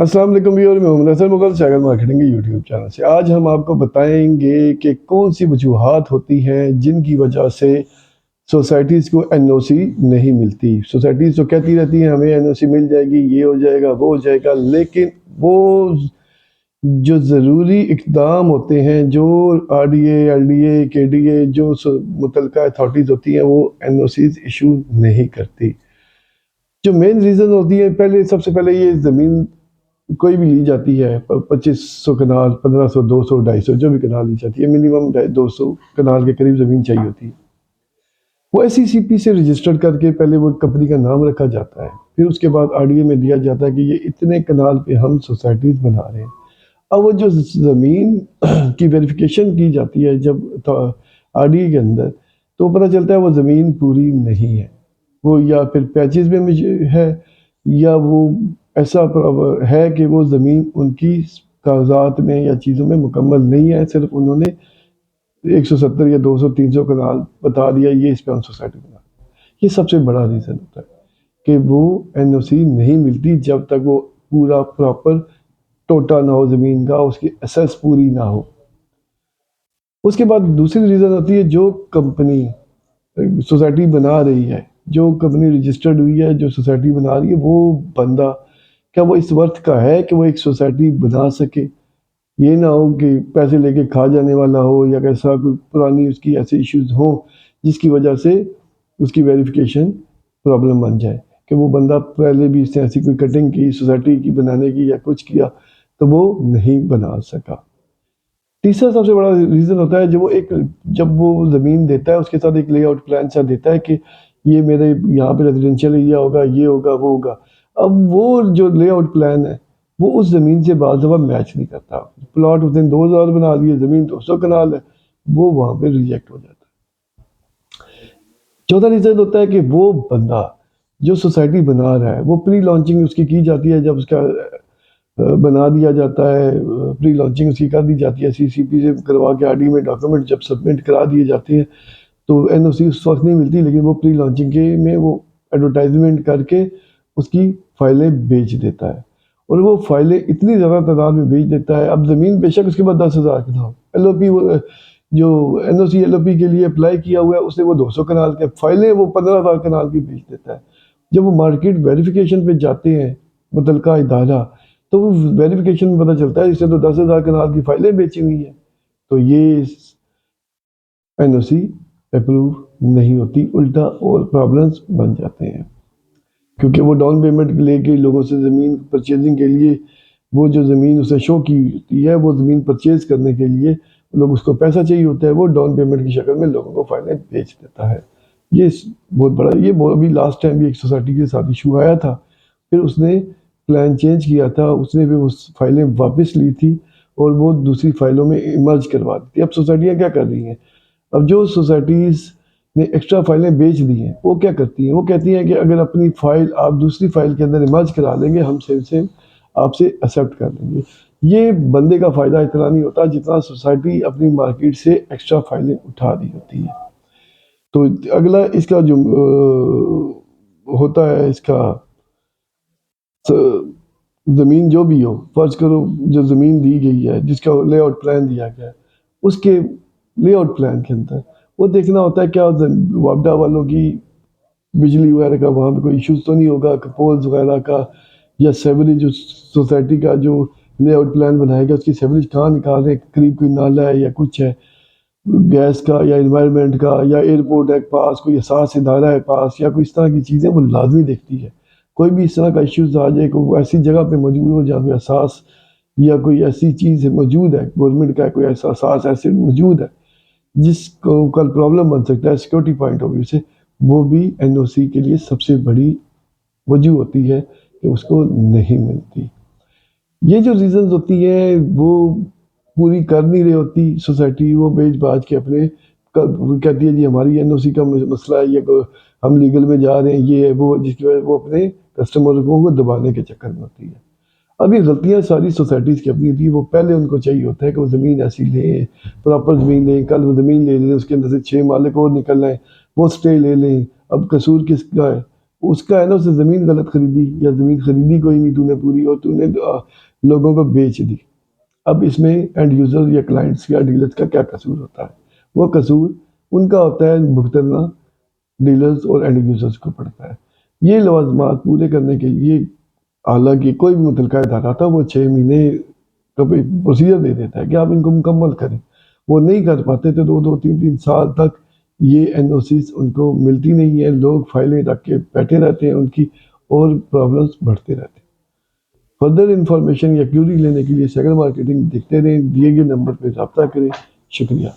السلام علیکم ویور، میں محمد اظہر مغل شاگر مارکیٹنگ کے یوٹیوب چینل سے آج ہم آپ کو بتائیں گے کہ کون سی وجوہات ہوتی ہیں جن کی وجہ سے سوسائٹیز کو این او سی نہیں ملتی۔ سوسائٹیز تو کہتی رہتی ہیں ہمیں این او سی مل جائے گی، یہ ہو جائے گا، وہ ہو جائے گا، لیکن وہ جو ضروری اقدام ہوتے ہیں، جو R D A, L D A, کے ڈی اے، جو متعلقہ اتھارٹیز ہوتی ہیں، وہ این او سیز ایشو نہیں کرتی۔ جو مین ریزن ہوتی ہے، سب سے پہلے یہ زمین کوئی بھی لی جاتی ہے، 2500 کنال، 1500، 200، 250، جو بھی کنال لی جاتی ہے، منیمم 200 کنال کے قریب زمین چاہیے ہوتی ہے۔ وہ ایس سی سی پی سے رجسٹر کر کے پہلے وہ کمپنی کا نام رکھا جاتا ہے، پھر اس کے بعد آر ڈی اے میں دیا جاتا ہے کہ یہ اتنے کنال پہ ہم سوسائٹیز بنا رہے ہیں۔ اب وہ جو زمین کی ویریفیکیشن کی جاتی ہے جب آر ڈی اے کے اندر، تو پتہ چلتا ہے وہ زمین پوری نہیں ہے، وہ یا پھر پیچز میں ہے، یا وہ ایسا ہے کہ وہ زمین ان کی کاغذات میں یا چیزوں میں مکمل نہیں ہے، صرف انہوں نے 170 یا 200، 300 کنال بتا دیا یہ اس پہ ہم سوسائٹی بنا۔ یہ سب سے بڑا ریزن ہوتا ہے کہ وہ این او سی نہیں ملتی جب تک وہ پورا پراپر ٹوٹا نہ ہو زمین کا، اس کی اسیس پوری نہ ہو۔ اس کے بعد دوسری ریزن ہوتی ہے جو کمپنی سوسائٹی بنا رہی ہے، جو کمپنی رجسٹرڈ ہوئی ہے، جو سوسائٹی بنا رہی ہے، وہ بندہ کیا وہ اس ورتھ کا ہے کہ وہ ایک سوسائٹی بنا سکے؟ یہ نہ ہو کہ پیسے لے کے کھا جانے والا ہو، یا ایسا کوئی پرانی اس کی ایسے ایشوز ہوں جس کی وجہ سے اس کی ویریفیکیشن پرابلم بن جائے، کہ وہ بندہ پہلے بھی اس نے ایسی کوئی کٹنگ کی سوسائٹی کی بنانے کی یا کچھ کیا تو وہ نہیں بنا سکا۔ تیسرا سب سے بڑا ریزن ہوتا ہے جب وہ زمین دیتا ہے اس کے ساتھ ایک لے آؤٹ پلان سا دیتا ہے کہ یہ میرے یہاں پہ ریزیڈینشیل ایریا ہوگا، یہ ہوگا، وہ ہوگا۔ اب وہ جو لے آؤٹ پلان ہے وہ اس زمین سے بعض دفعہ میچ نہیں کرتا، پلاٹ اس نے 2000 بنا لیے، زمین 200 کنال ہے، وہ وہاں پہ ریجیکٹ ہو جاتا ہے۔ چوتھا ریزن ہوتا ہے کہ وہ بندہ جو سوسائٹی بنا رہا ہے، وہ پری لانچنگ اس کی جاتی ہے، جب اس کا بنا دیا جاتا ہے، پری لانچنگ اس کی کر دی جاتی ہے، سی سی پی سے کروا کے آر ڈی میں ڈاکومنٹ جب سبمٹ کرا دیے جاتے ہیں تو این او سی اس وقت نہیں ملتی، لیکن وہ پری لانچنگ کے میں وہ ایڈورٹائزمنٹ کر کے اس کی فائلیں بیچ دیتا ہے، اور وہ فائلیں اتنی زیادہ تعداد میں بیچ دیتا ہے۔ اب زمین بے شک اس کے بعد 10,000 کنال، ایل او پی جو این او سی ایل او پی کے لیے اپلائی کیا ہوا ہے اس نے وہ 200 کنال کے، فائلیں وہ 15,000 کنال کی بیچ دیتا ہے۔ جب وہ مارکیٹ ویریفیکیشن پہ جاتے ہیں متعلقہ ادارہ، تو وہ ویریفیکیشن میں پتہ چلتا ہے اس نے تو 10,000 کنال کی فائلیں بیچی ہوئی ہیں، تو یہ این او سی اپروو نہیں ہوتی، الٹا اور پرابلمس بن جاتے ہیں، کیونکہ وہ ڈاؤن پیمنٹ لے کے لوگوں سے زمین پرچیزنگ کے لیے، وہ جو زمین اسے شو کی ہوتی ہے، وہ زمین پرچیز کرنے کے لیے لوگ اس کو پیسہ چاہیے ہوتا ہے، وہ ڈاؤن پیمنٹ کی شکل میں لوگوں کو فائلیں بیچ دیتا ہے۔ یہ بہت بڑا، یہ ابھی لاسٹ ٹائم بھی ایک سوسائٹی کے ساتھ ایشو آیا تھا، پھر اس نے پلان چینج کیا تھا، اس نے بھی وہ فائلیں واپس لی تھی اور وہ دوسری فائلوں میں ایمرج کروا دی تھی۔ اب سوسائٹیاں کیا کر رہی ہیں؟ اب جو سوسائٹیز نے ایکسٹرا فائلیں بیچ دی ہیں وہ کیا کرتی ہیں؟ وہ کہتی ہیں کہ اگر اپنی فائل آپ دوسری فائل کے اندر ایمرج کرا لیں گے، ہم سے آپ سے ایکسیپٹ کر لیں گے۔ یہ بندے کا فائدہ اتنا نہیں ہوتا جتنا سوسائٹی اپنی مارکیٹ سے ایکسٹرا فائلیں اٹھا رہی ہوتی ہے۔ تو اگلا اس کا جو ہوتا ہے، اس کا زمین جو بھی ہو، فرض کرو جو زمین دی گئی ہے جس کا لے آؤٹ پلان دیا گیا ہے، اس کے لے آؤٹ پلان کے اندر وہ دیکھنا ہوتا ہے کیا وابڈا والوں کی بجلی وغیرہ کا وہاں پہ کوئی ایشوز تو نہیں ہوگا، پولز وغیرہ کا، یا سیوریج جو سوسائٹی کا جو لے آؤٹ پلان بنائے گا اس کی سیوریج کہاں نکال رہے ہیں، قریب کوئی نالا ہے یا کچھ ہے، گیس کا یا انوائرمنٹ کا، یا ایئرپورٹ ہے پاس، کوئی احساس ادارہ ہے پاس، یا کوئی اس طرح کی چیزیں وہ لازمی دیکھتی ہے۔ کوئی بھی اس طرح کا ایشوز آ جائے، کوئی ایسی جگہ پہ موجود ہو جہاں پہ احساس یا کوئی ایسی چیز موجود ہے، گورنمنٹ کا کوئی ایسا احساس ایسے موجود ہے جس کو کل پرابلم بن سکتا ہے سیکورٹی پوائنٹ آف ویو سے، وہ بھی این او سی کے لیے سب سے بڑی وجہ ہوتی ہے کہ اس کو نہیں ملتی۔ یہ جو ریزنز ہوتی ہیں وہ پوری کر نہیں رہی ہوتی سوسائٹی، وہ بیچ باچ کے اپنے کہتی ہے جی ہماری این او سی کا مسئلہ ہے، یہ ہم لیگل میں جا رہے ہیں، یہ ہے وہ، جس کی وجہ وہ اپنے کسٹمروں کو دبانے کے چکر میں ہوتی ہے۔ اب یہ غلطیاں ساری سوسائٹیز کی اپنی تھی، وہ پہلے ان کو چاہیے ہوتا ہے کہ وہ زمین ایسی لیں، پراپر زمین لیں، کل وہ زمین لے لیں، اس کے اندر سے 6 مالک اور نکل آئیں، وہ سٹے لے لیں۔ اب قصور کس کا ہے؟ اس کا ہے نا، اسے زمین غلط خریدی یا زمین خریدی کوئی نہیں تو نے پوری، اور تو نے لوگوں کو بیچ دی۔ اب اس میں اینڈ یوزر یا کلائنٹس یا ڈیلرز کا کیا قصور ہوتا ہے؟ وہ قصور ان کا ہوتا ہے بھگتنا ڈیلرز اور اینڈ یوزرز کو پڑتا ہے۔ یہ لوازمات پورے کرنے کے لیے حالانکہ کوئی بھی متعلقہ ادارہ تھا وہ 6 مہینے کا پروسیجر دے دیتا ہے کہ آپ ان کو مکمل کریں، وہ نہیں کر پاتے تھے، 2-3 سال تک یہ این او سیز ان کو ملتی نہیں ہے، لوگ فائلیں رکھ کے بیٹھے رہتے ہیں ان کی، اور پرابلمس بڑھتے رہتے ہیں۔ فردر انفارمیشن یا کیوری لینے کے لیے سیگل مارکیٹنگ دیکھتے رہیں، دیے گئے نمبر پہ رابطہ کریں۔ شکریہ۔